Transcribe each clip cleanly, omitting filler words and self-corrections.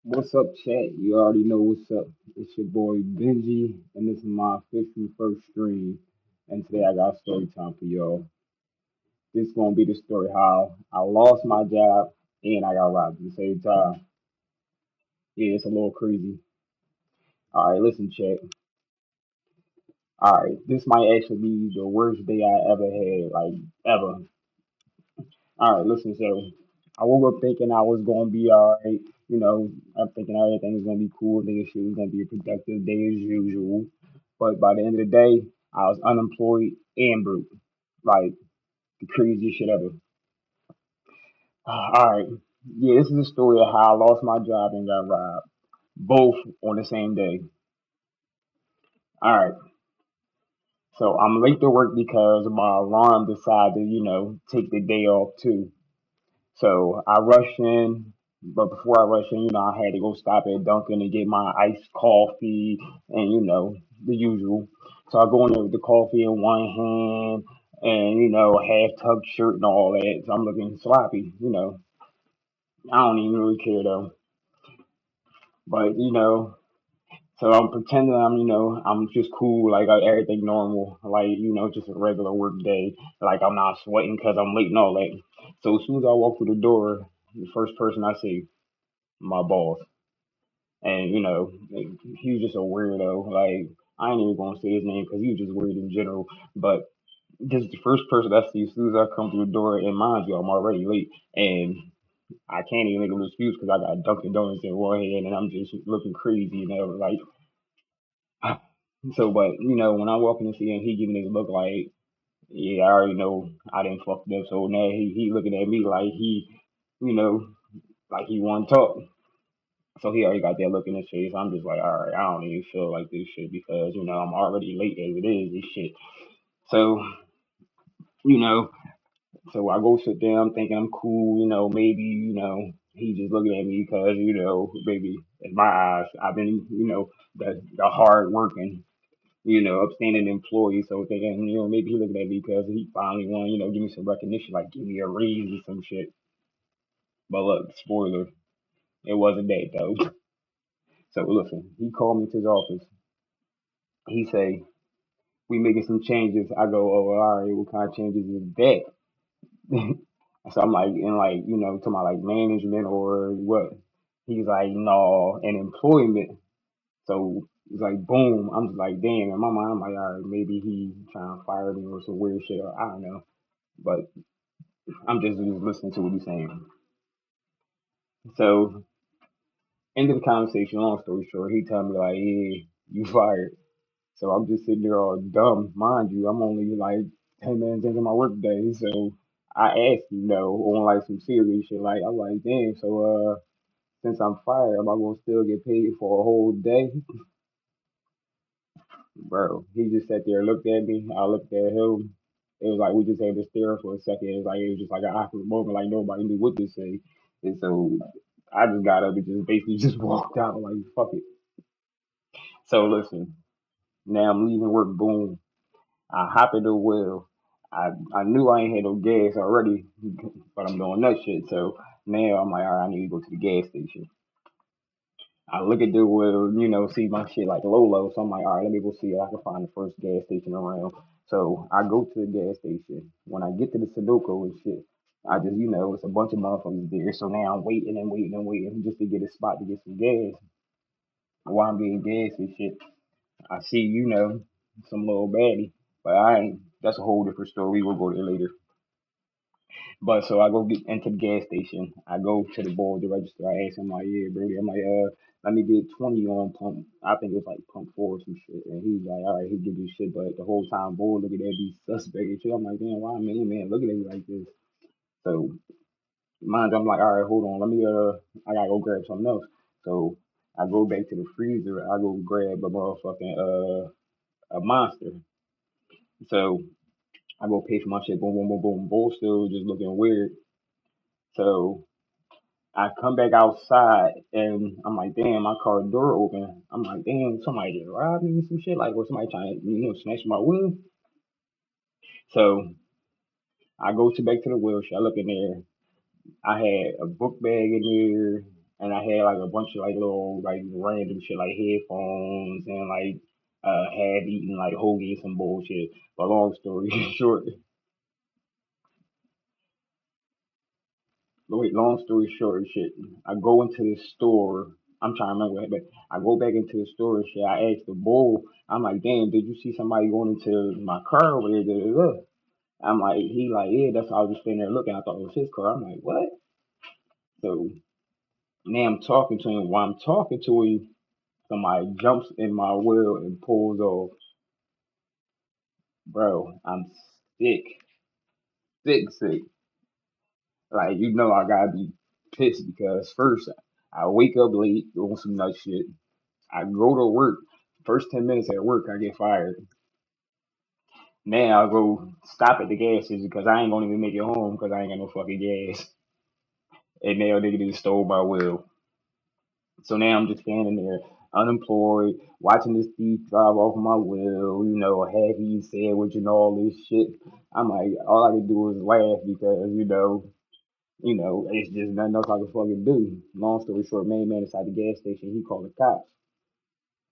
What's up, chat? You already know what's up. It's your boy Benji, and this is my official first stream. And today I got story time for y'all. This is gonna be the story how I lost my job and I got robbed at the same time. Yeah, it's a little crazy. All right, listen, chat. All right, this might actually be the worst day I ever had, like ever. All right, listen. So I woke up thinking I was gonna be all right. I'm thinking everything was gonna be cool. Thinking shit was gonna be a productive day as usual. But by the end of the day, I was unemployed and broke. Like the craziest shit ever. All right. Yeah, this is a story of how I lost my job and got robbed. Both on the same day. All right. So I'm late to work because my alarm decided to, take the day off too. So I rushed in, but before I rushed in, I had to go stop at Dunkin' and get my iced coffee and, the usual. So I go in there with the coffee in one hand and, half tucked shirt and all that. So I'm looking sloppy. I don't even really care though. But, so I'm pretending I'm just cool, like everything normal, like, just a regular work day. Like I'm not sweating because I'm late and all that. So as soon as I walk through the door, the first person I see, my boss. And, like, he was just a weirdo. Like, I ain't even gonna say his name because he was just weird in general. But this is the first person I see as soon as I come through the door. And mind you, I'm already late. And I can't even make an excuse because I got Dunkin' Donuts in one hand and I'm just looking crazy. Like, so, but, when I walk in and see him, he giving this look like, yeah, I already know I didn't fuck it up. So now he looking at me like you know, like he want to talk. So he already got that look in his face. I'm just like, all right, I don't even feel like this shit because I'm already late as it is. This shit. So you know, so I go sit down thinking I'm cool. Maybe he just looking at me because maybe in my eyes I've been the hard working upstanding employee. So thinking maybe he looking at me because he finally want give me some recognition, like give me a raise or some shit. But look, spoiler, it wasn't that though. So listen, he called me to his office. He say, we making some changes. I go, oh, all right, what kind of changes is that? So I'm like, in like, to my like management or what? He's like, no, in employment. So it's like, boom. I'm just like, damn. In my mind, I'm like, all right, maybe he trying to fire me or some weird shit. Or I don't know. But I'm just listening to what he's saying. So end of the conversation. Long story short, he tell me like, yeah, you fired. So I'm just sitting there all dumb, mind you. I'm only like 10 minutes into my work day, so I asked, on like some serious shit. Like I'm like, damn. So since I'm fired, am I gonna still get paid for a whole day, bro? He just sat there, looked at me. I looked at him. It was like we just had to stare for a second. It was just like an awkward moment, like nobody knew what to say. And so I just got up and just basically just walked out like fuck it. So listen, now I'm leaving work. Boom. I hop in the wheel. I knew I ain't had no gas already, but I'm doing that shit. So now I'm like, all right, I need to go to the gas station. I look at the wheel, see my shit like low. So I'm like, all right, let me go see if I can find the first gas station around. So I go to the gas station. When I get to the Sudoku and shit, I just, it's a bunch of motherfuckers there. So now I'm waiting and waiting and waiting just to get a spot to get some gas. While I'm getting gas and shit, I see, some little baddie. But I ain't, that's a whole different story. We'll go there later. But so I go get into the gas station. I go to the boy, the register. I ask him like, yeah, bro. I'm like, let me get 20 on pump. I think it's like pump four or some shit. And he's like, all right, he give you shit. But the whole time, boy, look at that, be suspect and shit. I'm like, damn, why man looking at me like this? So mind you, I'm like, all right, hold on, let me I gotta go grab something else. So I go back to the freezer. I go grab a motherfucking a monster. So I go pay for my shit. Boom, boom, boom, boom. Bull still just looking weird. So I come back outside and I'm like, damn, my car door open. I'm like, damn, somebody just robbed me, some shit like, or somebody trying to, snatch my wheel. So I go to back to the wheel shop. I look in there. I had a book bag in there. and I had like a bunch of like little like random shit like headphones and like half eaten like hoagie some bullshit. But long story short, wait, long story short, shit. I go into the store. I'm trying to remember, what, but I go back into the store and shit. I asked the bull. I'm like, damn, did you see somebody going into my car over there? Da, da, da. I'm like, he like, yeah, that's why I was just standing there looking. I thought it was his car. I'm like, what? So now I'm talking to him. While I'm talking to him, somebody jumps in my wheel and pulls off. Bro, I'm sick, sick. Like, you know, I gotta be pissed because first, I wake up late doing some nut shit. I go to work. First 10 minutes at work, I get fired. Now I go stop at the gas station because I ain't gonna even make it home because I ain't got no fucking gas. And now they just stole my wheel. So now I'm just standing there, unemployed, watching this thief drive off my wheel, you know, half eaten sandwich and all this shit. I'm like, all I can do is laugh because, it's just nothing else I can fucking do. Long story short, main man inside the gas station, he called the cops.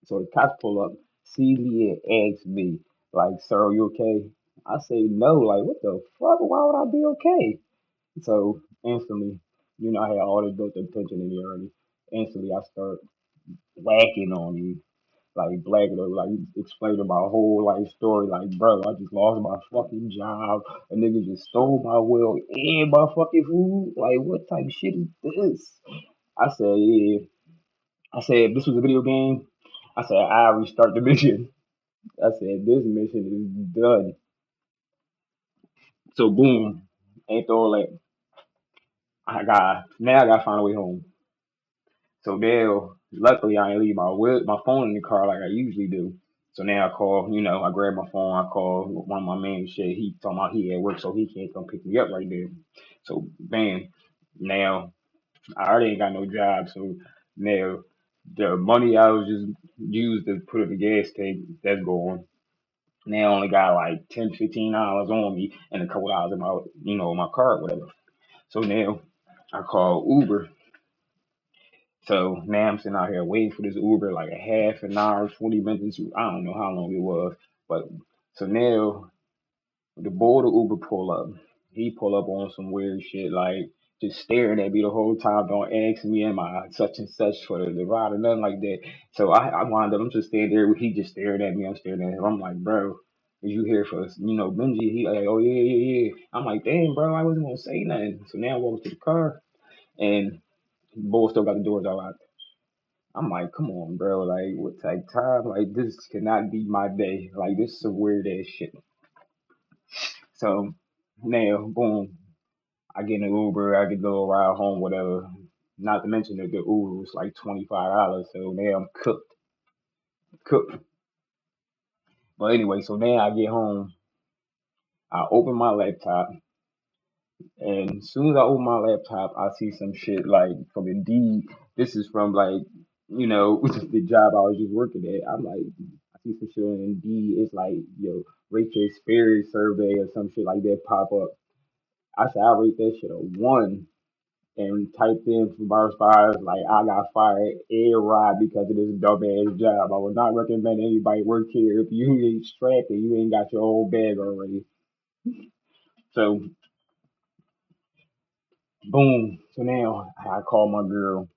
So the cops pull up, see me and ask me, like, sir, are you okay? I say no, like, what the fuck? Why would I be okay? So instantly, I had all this built up tension in me already. Instantly, I start whacking on you, like blacking her, like explaining my whole life story. Like, bro, I just lost my fucking job. A nigga just stole my will and my fucking food. Like, what type of shit is this? I said, yeah. I said, if this was a video game, I said, I restart the mission. I said, this mission is done. So boom, ain't all that. I gotta find a way home. So now, luckily, I ain't leave my phone in the car like I usually do. So now I call, I grab my phone, I call one of my man shit. He talking about he at work, so he can't come pick me up right there. So bam, now I already ain't got no job, so now the money I was just used to put in the gas tank, that's gone. Now I only got like $10, $15 on me and a couple dollars in my car or whatever. So now I call Uber. So now I'm sitting out here waiting for this Uber like a half an hour, 20 minutes. I don't know how long it was. But so now the boy the Uber pull up. He pull up on some weird shit like just staring at me the whole time. Don't ask me am I such and such for the ride or nothing like that. So I wound up, I'm just standing there. He just staring at me. I'm staring at him. I'm like, bro, is you here for, Benji? He like, oh yeah. I'm like, damn, bro, I wasn't gonna say nothing. So now I walk to the car and the boy still got the doors all out. I'm like, come on, bro. Like, what type time? Like, this cannot be my day. Like, this is some weird ass shit. So now, boom, I get in an Uber. I get a little ride home, whatever. Not to mention that the Uber was like $25. So now I'm cooked. But anyway, so now I get home. I open my laptop, and as soon as I open my laptop, I see some shit like from Indeed. This is from like, the job I was just working at. I'm like, I see some shit on Indeed. It's like, rate your experience survey or some shit like that pop up. I said, I rate that shit a one and typed in for my response, like, I got fired a ride because of this dumbass job. I would not recommend anybody work here if you ain't strapped and you ain't got your own bag already. So, boom. So now I call my girl.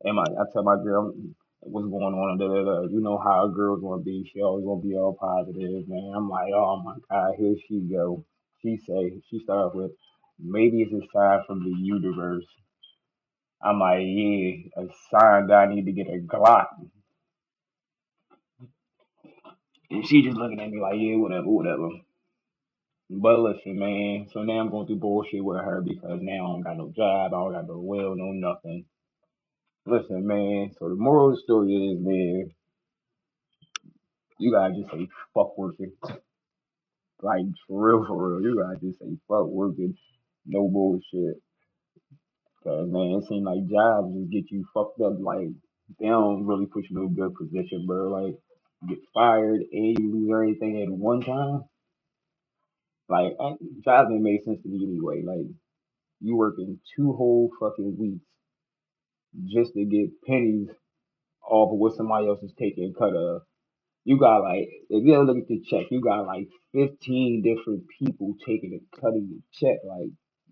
I tell my girl what's going on, da, da, da. You know how a girl's gonna be. She always gonna be all positive, man. I'm like, oh my god, here she go. She started with, maybe it's a sign from the universe. I'm like, yeah, a sign that I need to get a Glock. And she just looking at me like, yeah, whatever. But listen, man. So now I'm going through bullshit with her because now I don't got no job, I don't got no will, no nothing. Listen, man. So the moral of the story is, man, you gotta just say fuck working. Like for real. You gotta just say fuck working. No bullshit. Cause man, it seems like jobs just get you fucked up. Like they don't really put you in a good position, bro. Like you get fired and you lose everything at one time. Like jobs didn't make sense to me anyway. Like you working 2 whole fucking weeks just to get pennies off of what somebody else is taking a cut of. You got like, if you ever look at the check, you got like 15 different people taking a cut of your check. Like,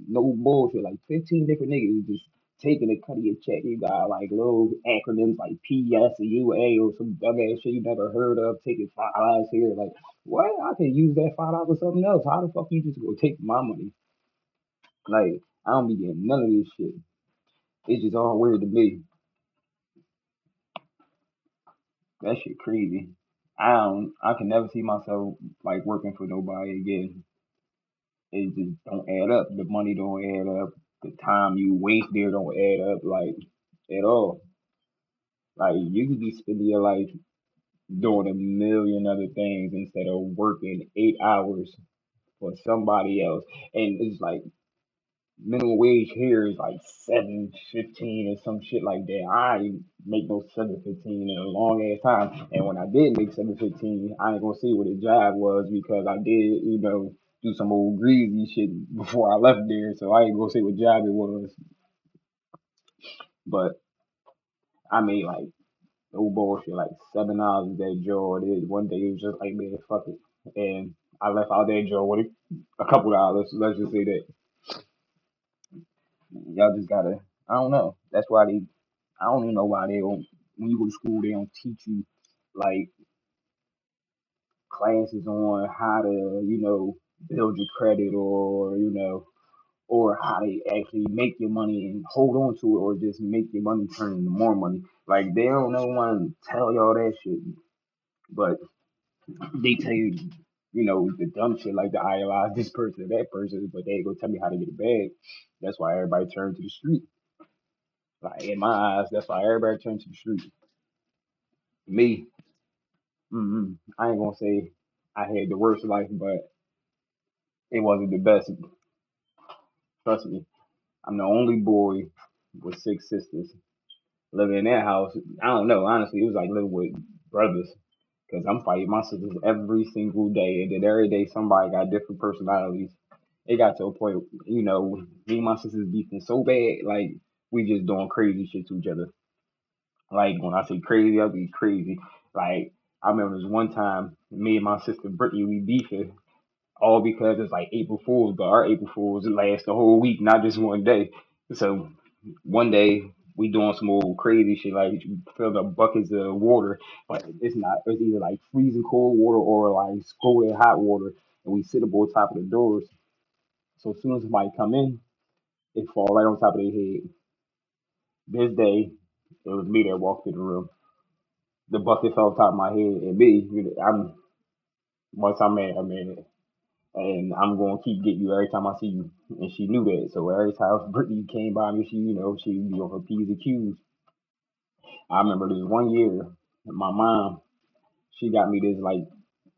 no bullshit. Like, 15 different niggas just taking a cut of your check. You got like little acronyms like PS or UA or some dumb ass shit you never heard of, taking $5 here. Like, what? I could use that $5 for something else. How the fuck you just go take my money? Like, I don't be getting none of this shit. It's just all weird to me. That shit crazy. I can never see myself like working for nobody again. It just don't add up. The money don't add up. The time you waste there don't add up like at all. Like you could be spending your life doing a million other things instead of working 8 hours for somebody else. And it's like minimum wage here is like 7.15 or some shit like that. I ain't make no 7.15 in a long ass time. And when I did make 7.15, I ain't gonna see what the job was because I did, do some old greasy shit before I left there. So I ain't gonna say what job it was. But I made like no bullshit, like $7 at that job. It is one day it was just like man, fuck it. And I left out that job with a couple dollars. Let's just say that y'all just gotta. I don't know. That's why they I don't even know why they don't. When you go to school, they don't teach you like classes on how to, build your credit or or how to actually make your money and hold on to it or just make your money turn into more money. Like they don't know one to tell y'all that shit, but they tell you, the dumb shit like to idolize this person or that person, but they ain't gonna tell me how to get a bag. That's why everybody turned to the street. Like in my eyes, that's why everybody turned to the street. Me, I ain't gonna say I had the worst life, but it wasn't the best. Trust me. I'm the only boy with six sisters living in that house. I don't know. Honestly, it was like living with brothers because I'm fighting my sisters every single day, and then every day somebody got different personalities. It got to a point, me and my sisters beefing so bad, like we just doing crazy shit to each other. Like when I say crazy, I be crazy. Like I remember this one time, me and my sister Brittany, we beefing all because it's like April Fools, but our April Fools last the whole week, not just one day. So one day we doing some old crazy shit like fill up buckets of water, but it's not. It's either like freezing cold water or like scalding hot water, and we sit up on top of the doors. So as soon as somebody come in, it fall right on top of their head. This day, it was me that walked in the room. The bucket fell on top of my head, and me, I'm once I'm mad, I'm mad. And I'm gonna keep getting you every time I see you. And she knew that. So every time Brittany came by me, she'd be on her P's and Q's. I remember this one year, my mom, she got me this like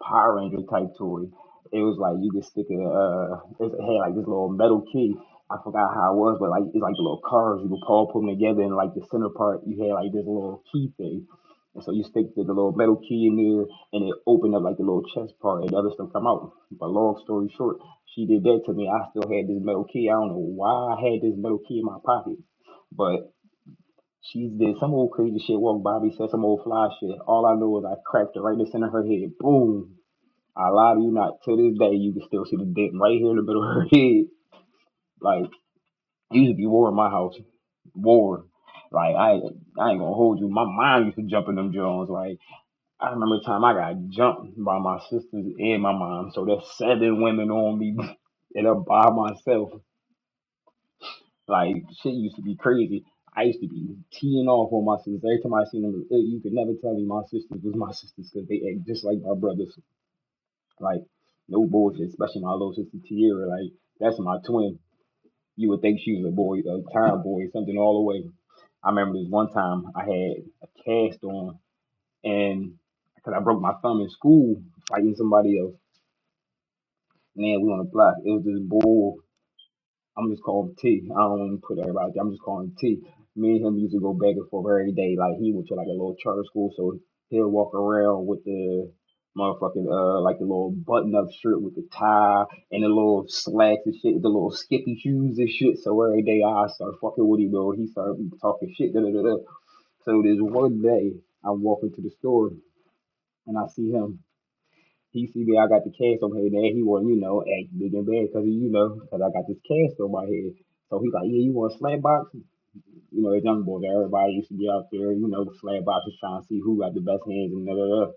Power Ranger type toy. It was like you could stick it had like this little metal key. I forgot how it was, but like it's like the little cars you could all put them together and like the center part you had like this little key thing. And so you stick the little metal key in there and it opened up like the little chest part and the other stuff come out. But long story short, she did that to me. I still had this metal key. I don't know why I had this metal key in my pocket. But she did some old crazy shit, walked by me, said some old fly shit. All I know is I cracked it right in the center of her head. Boom. I lie to you not. To this day, you can still see the dent right here in the middle of her head. Like, it used to be war in my house. War. Like, I ain't gonna hold you. My mind used to jump in them Jones. Like, I remember the time I got jumped by my sisters and my mom. So there's 7 women on me and I'm by myself. Like shit used to be crazy. I used to be teeing off on my sisters. Every time I seen them, you could never tell me my sisters was my sisters because they act just like my brothers. Like no bullshit, especially my little sister Tiara. Like that's my twin. You would think she was a boy, a tomboy, something all the way. I remember this one time I had a cast on, and because I broke my thumb in school fighting somebody else. Man, we on the block. It was this bull. I'm just calling him T. I don't want to put everybody there. I'm just calling him T. Me and him used to go back and forth every day. Like he went to like a little charter school, so he'll walk around with the motherfucking like the little button up shirt with the tie and the little slacks and shit with the little skippy shoes and shit. So every day I start fucking with him, bro. He started talking shit. Da, da, da, da. So this one day I'm walking to the store and I see him. He see me, I got the cast on my head. Now he want, act big and bad because, because I got this cast on my head. So he's like, yeah, you want a slap box? As young boys, everybody used to be out there, slap boxes trying to see who got the best hands and da da da.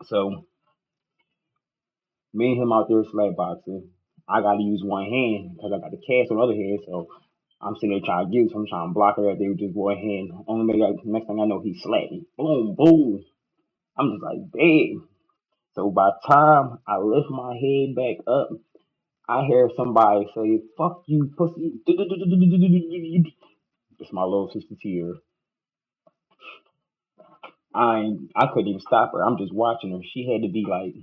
So me and him out there slap boxing. I got to use one hand because I got the cast on the other hand. So I'm sitting there trying to get, so I'm trying to block everything with just one hand. Only next thing I know, he slapped me. Boom, boom. I'm just like, damn. So by the time I lift my head back up, I hear somebody say, fuck you, pussy. It's my little sister Tia. I couldn't even stop her. I'm just watching her. She had to be like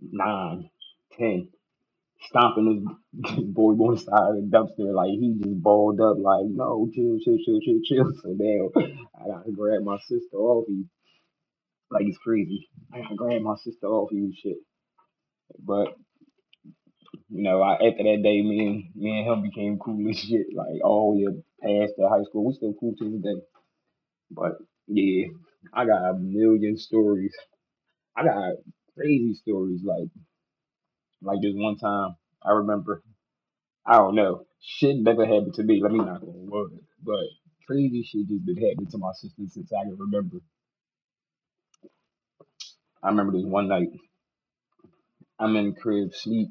9, 10, stomping this boy on the side of the dumpster. Like he just balled up like, no, chill, chill, chill, chill, chill. So now I gotta grab my sister off you. Like it's crazy. I gotta grab my sister off you and shit. But after that day, me and him became cool as shit. Like all the way up past the high school, we still cool to this day. But yeah, I got a million stories. I got crazy stories. Like this one time, I remember. I don't know. Shit never happened to me. Let me not go on wood. But crazy shit just been happening to my sister since I can remember. I remember this one night. I'm in the crib sleep.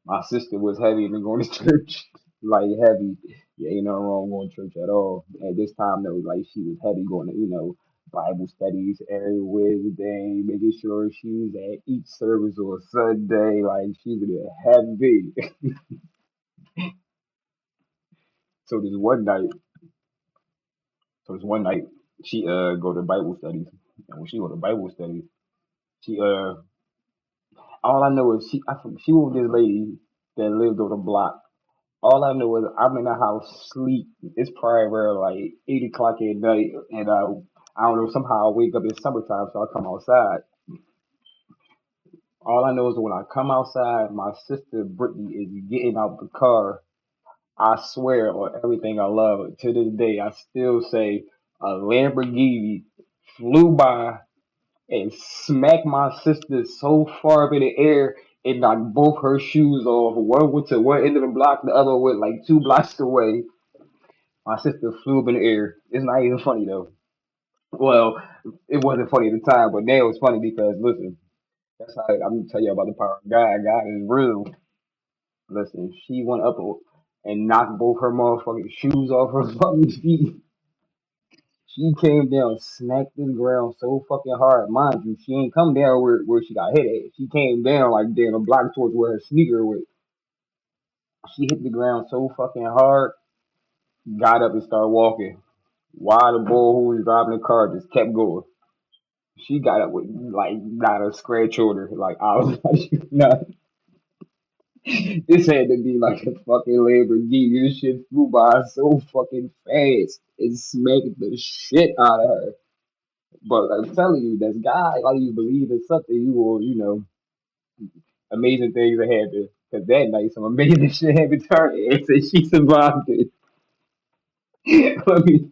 My sister was heavy and going to church, like heavy. Yeah, ain't nothing wrong going to church at all. At this time, though, like she was heavy going to, Bible studies every Wednesday, making sure she was at each service on Sunday. Like she was heavy. So this one night, so this one night, she go to Bible studies, and when she go to Bible studies, she all I know is she was this lady that lived on the block. All I know is I'm in the house sleep. It's probably around like 8 o'clock at night, and I don't know. Somehow I wake up. It's summertime, so I come outside. All I know is when I come outside, my sister Brittany is getting out the car. I swear on everything I love. To this day, I still say a Lamborghini flew by and smacked my sister so far up in the air it knocked both her shoes off. One went to one end of the block, the other went like 2 blocks away. My sister flew up in the air. It's not even funny though. Well, it wasn't funny at the time, but now it's funny because listen, that's how I'm gonna tell you about the power of God. God is real. Listen, she went up and knocked both her motherfucking shoes off her fucking feet. She came down, smacked the ground so fucking hard. Mind you, she ain't come down where she got hit at. She came down like down a block towards where her sneaker was. She hit the ground so fucking hard, got up and started walking. While the boy who was driving the car just kept going. She got up with like not a scratch on her. Like I was like, no, this had to be like a fucking Lamborghini. This shit flew by so fucking fast. It smacked the shit out of her. But I'm telling you, that guy, all you believe in something, you will, amazing things will happen. Because that night, some amazing shit happened to her, and so she survived it. Let me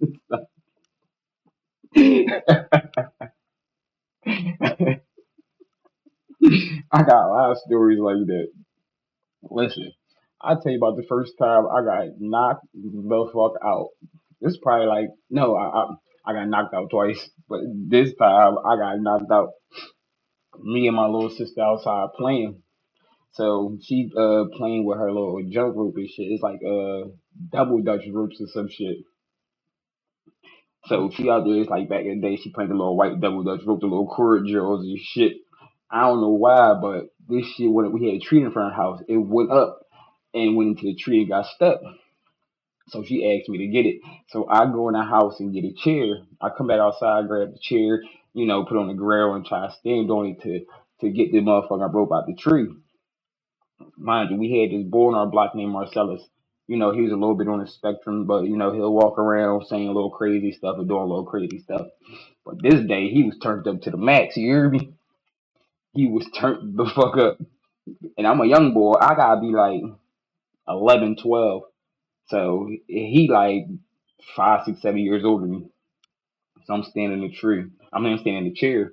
I got a lot of stories like that. Listen, I tell you about the first time I got knocked the fuck out. This probably like no, I got knocked out twice, but this time I got knocked out. Me and my little sister outside playing. So she playing with her little jump rope and shit. It's like double dutch ropes or some shit. So she out there, it's like back in the day, she playing the little white double dutch rope, the little cord drills and shit. I don't know why, but this shit when we had a tree in front of the house, it went up and went into the tree and got stuck. So she asked me to get it. So I go in the house and get a chair. I come back outside, grab the chair, put on the ground and try to stand on it to get the motherfucking rope out the tree. Mind you, we had this boy on our block named Marcellus. He was a little bit on the spectrum, but he'll walk around saying a little crazy stuff and doing a little crazy stuff. But this day he was turned up to the max. You hear me? He was turned the fuck up. And I'm a young boy. I gotta be like 11, 12. So he like 5, 6, 7 years older than me. So I'm standing in the tree. I'm standing in the chair.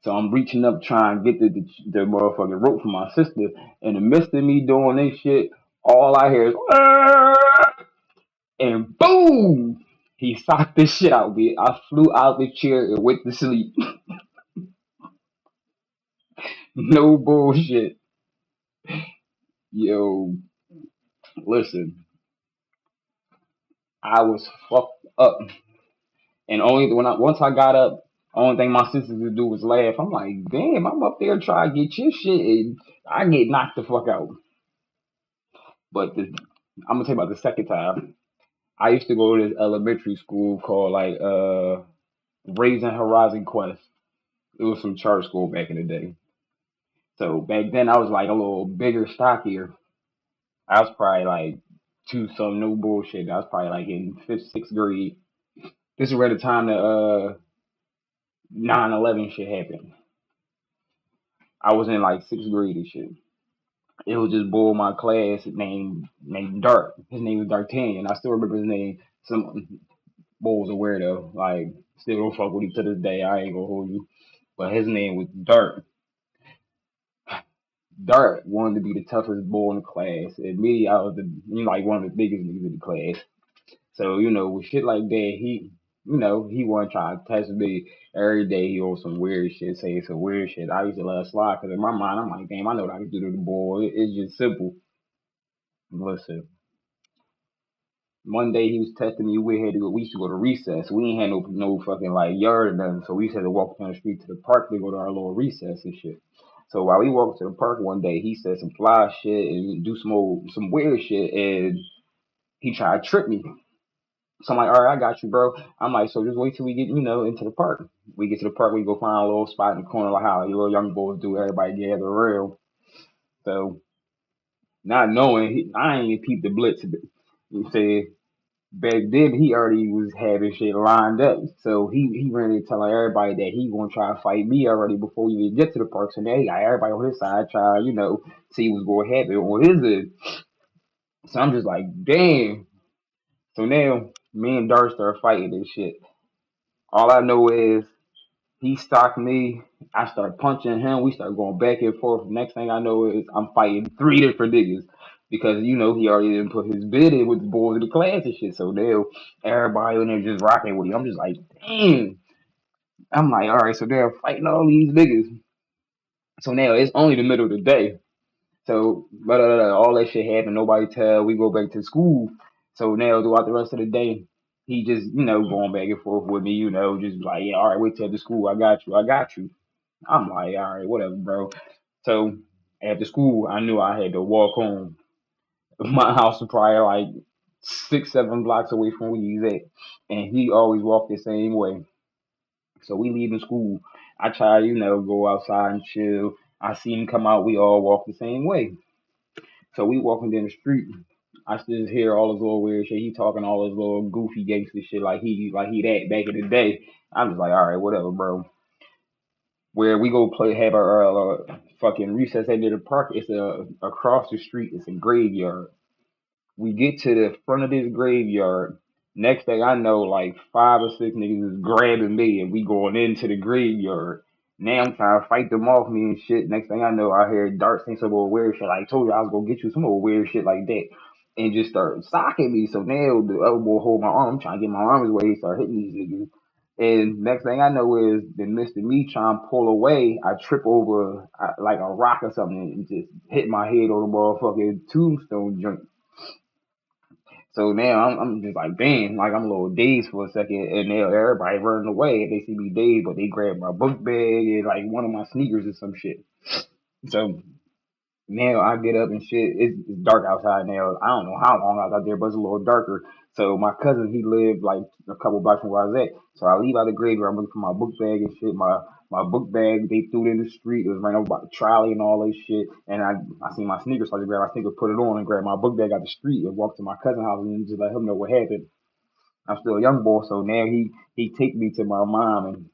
So I'm reaching up trying to get the motherfucking rope from my sister. In the midst of me doing this shit, all I hear is "Arr!" And boom! He socked the shit out of me. I flew out the chair and went to sleep. No bullshit. Yo, listen, I was fucked up. And only once I got up, only thing my sisters would do was laugh. I'm like, damn, I'm up there trying to get your shit, and I get knocked the fuck out. But I'm gonna tell you about the second time. I used to go to this elementary school called like Raising Horizon Quest. It was some church school back in the day. So back then I was like a little bigger, stockier. I was probably like two some no bullshit. I was probably like in fifth, sixth grade. This is where the time the 9/11 shit happened. I was in like sixth grade and shit. It was this boy in my class named Dart. His name was D'Artagnan. I still remember his name. Some boy was a weirdo. Like still don't fuck with him to this day. I ain't gonna hold you. But his name was Dart. Dart wanted to be the toughest boy in the class. And me, I was like one of the biggest niggas in the class. So, with shit like that, he wasn't trying to test me every day. He on some weird shit, saying some weird shit. I used to let it slide because in my mind, I'm like, damn, I know what I can do to the boy. It's just simple. Listen, one day he was testing me. We used to go to recess. We ain't had no fucking like yard or nothing. So we used to have to walk down the street to the park to go to our little recess and shit. So while we walked to the park one day, he said some fly shit and do some weird shit, and he tried to trip me. So I'm like, all right, I got you, bro. I'm like, so just wait till we get, into the park. We get to the park, we go find a little spot in the corner, like how you little young boys do. Everybody gather around. So not knowing, I ain't even peeped the blitz. He said back then he already was having shit lined up. So he ran in telling everybody that he gonna try to fight me already before we even get to the park. So now he got everybody on his side trying, see what's gonna happen on his end. So I'm just like, damn. So now me and Dart start fighting this shit. All I know is he stopped me. I start punching him. We start going back and forth. Next thing I know is I'm fighting three different niggas because he already didn't put his bid in with the boys in the class and shit. So now everybody in there just rocking with him. I'm just like, damn. I'm like, all right. So they're fighting all these niggas. So now it's only the middle of the day. So all that shit happened. Nobody tell. We go back to school. So now throughout the rest of the day, he just going back and forth with me. Just like, yeah, all right, wait till the school. I got you. I got you. I'm like, all right, whatever, bro. So after school, I knew I had to walk home. My house was probably like 6, 7 blocks away from where he's at, and he always walked the same way. So we leaving school. I try, go outside and chill. I see him come out. We all walk the same way. So we walking down the street. I just hear all his little weird shit. He talking all his little goofy gangster shit like he that back in the day. I'm just like, all right, whatever, bro. Where we go play have our fucking recess at the park. It's across the street. It's a graveyard. We get to the front of this graveyard. Next thing I know, like 5 or 6 niggas is grabbing me and we going into the graveyard. Now I'm trying to fight them off me and shit. Next thing I know, I hear Dart saying some old weird shit. Like, I told you I was gonna get you some old weird shit like that. And just start socking me. So now the other boy hold my arm. I'm trying to get my arms away. He start hitting these niggas. And next thing I know is the midst of me trying to pull away, I trip over like a rock or something and just hit my head on the motherfucking tombstone joint. So now I'm just like, damn, like I'm a little dazed for a second, and now everybody running away. They see me dazed, but they grab my book bag and like one of my sneakers or some shit. So now I get up and shit. It's dark outside now. I don't know how long I was out there, but it's a little darker. So my cousin, he lived like a couple blocks from where I was at. So I leave out the graveyard. I'm looking for my book bag and shit. My book bag, they threw it in the street. It was right over by the trolley and all that shit. And I seen my sneakers, so I just grabbed my sneakers, put it on, and grabbed my book bag out the street and walked to my cousin's house and just let him know what happened. I'm still a young boy, so now he take me to my mom, and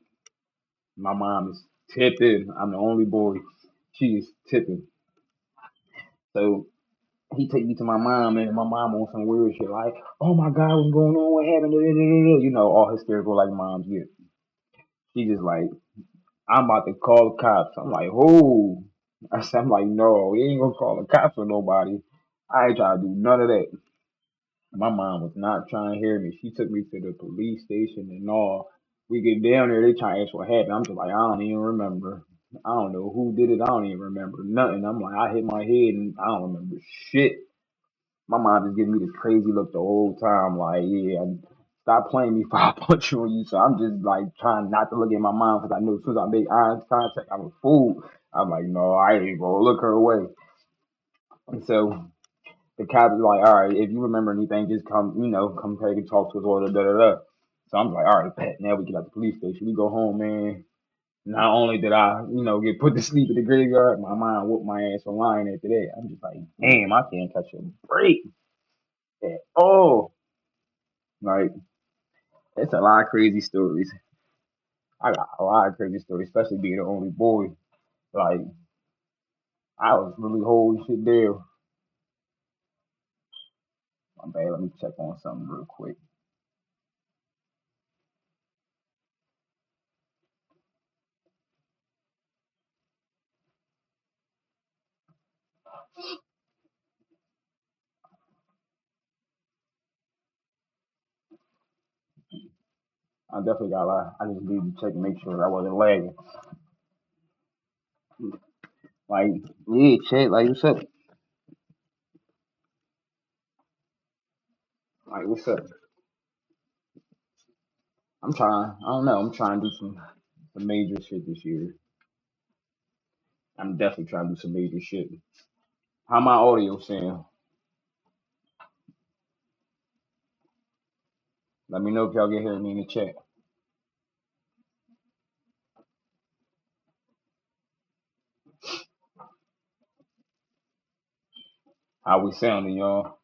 my mom is tipping. I'm the only boy. She is tipping. So he take me to my mom, and my mom on some weird shit like, "Oh my God, what's going on? What happened?" You know, all hysterical like moms get. She just like, "I'm about to call the cops." I'm like, "Who?" I'm like, "No, we ain't gonna call the cops on nobody. I ain't trying to do none of that." My mom was not trying to hear me. She took me to the police station and all. We get down there, they try to ask what happened. I'm just like, I don't even remember. I don't know who did it. I don't even remember nothing. I'm like, I hit my head and I don't remember shit. My mom just giving me this crazy look the whole time, like, yeah, stop playing me if I punch you on you. So I'm just like trying not to look at my mom because I know as soon as I make eye contact, I'm a fool. I'm like, no, I ain't gonna look her way. And so the cop is like, all right, if you remember anything, just come, come take and talk to us or da da da. So I'm like, all right, bet. Now we get out the police station. We go home, man. Not only did I, get put to sleep at the graveyard, my mom whooped my ass for lying after that. I'm just like, damn, I can't catch a break at all. Like, it's a lot of crazy stories. I got a lot of crazy stories, especially being the only boy. Like, I was really holding shit down. My bad. Let me check on something real quick. I definitely got a lot. I just need to check and make sure I wasn't lagging. Like, yeah, chat. Like, what's up? Like, what's up? I'm trying. I don't know. I'm trying to do some major shit this year. I'm definitely trying to do some major shit. How my audio sound? Let me know if y'all can hear me in the chat. How we sounding, y'all?